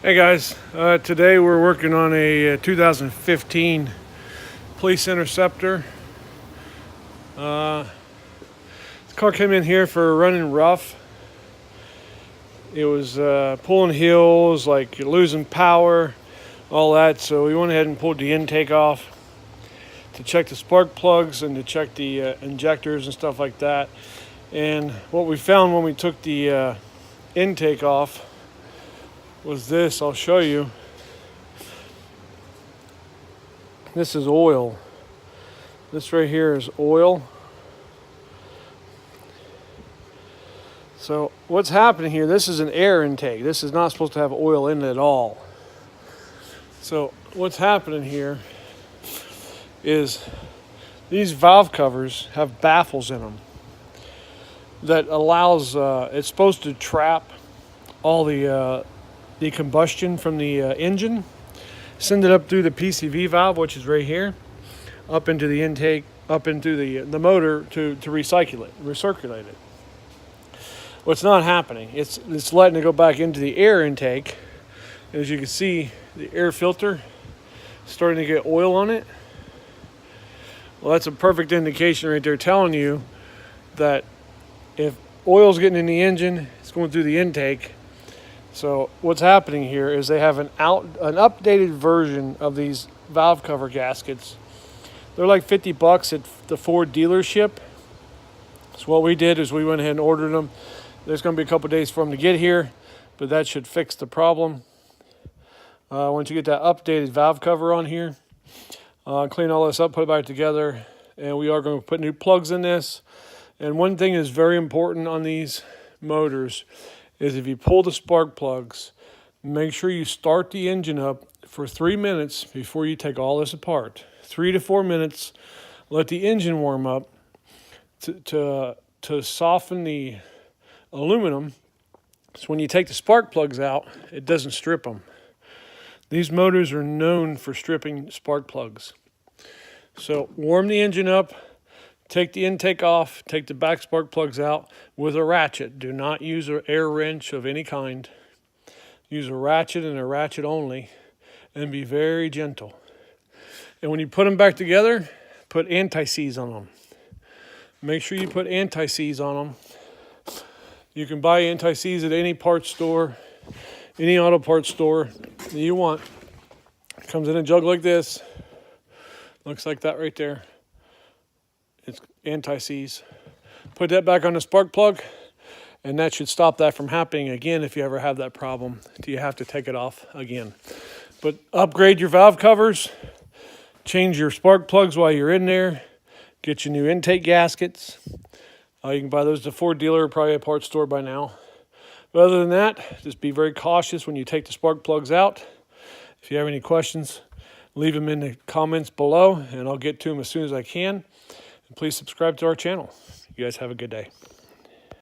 Hey guys, today we're working on a 2015 police Interceptor. The car came in here for running rough. It was pulling hills, like losing power, all that, so we went ahead and pulled the intake off to check the spark plugs and to check the injectors and stuff like that. And what we found when we took the intake off was this. I'll show you. This is oil. This right here is oil. So what's happening here, this is an air intake. This is not supposed to have oil in it at all. So what's happening here is these valve covers have baffles in them that allows, it's supposed to trap all the combustion from the engine, send it up through the PCV valve, which is right here, up into the intake, up into the motor to recirculate it. What's not happening, it's letting it go back into the air intake. As you can see, the air filter starting to get oil on it. Well, that's a perfect indication right there telling you that if oil's getting in the engine, it's going through the intake. So what's happening here is they have an updated version of these valve cover gaskets. They're like $50 at the Ford dealership. So what we did is we went ahead and ordered them. There's going to be a couple days for them to get here, but that should fix the problem. Once you get that updated valve cover on here, clean all this up, put it back together, and we are going to put new plugs in this. And one thing is very important on these motors is if you pull the spark plugs, make sure you start the engine up for 3 minutes before you take all this apart. 3 to 4 minutes, let the engine warm up to soften the aluminum, so when you take the spark plugs out, it doesn't strip them. These motors are known for stripping spark plugs. So warm the engine up, take the intake off, take the back spark plugs out with a ratchet. Do not use an air wrench of any kind. Use a ratchet and a ratchet only, and be very gentle. And when you put them back together, put anti-seize on them. Make sure you put anti-seize on them. You can buy anti-seize at any parts store, any auto parts store that you want. It comes in a jug like this. Looks like that right there. It's anti-seize. Put that back on the spark plug, and that should stop that from happening again if you ever have that problem. You have to take it off again. But upgrade your valve covers, change your spark plugs while you're in there, get your new intake gaskets. You can buy those at the Ford dealer, probably a parts store by now. But other than that, just be very cautious when you take the spark plugs out. If you have any questions, leave them in the comments below, and I'll get to them as soon as I can. And please subscribe to our channel. You guys have a good day.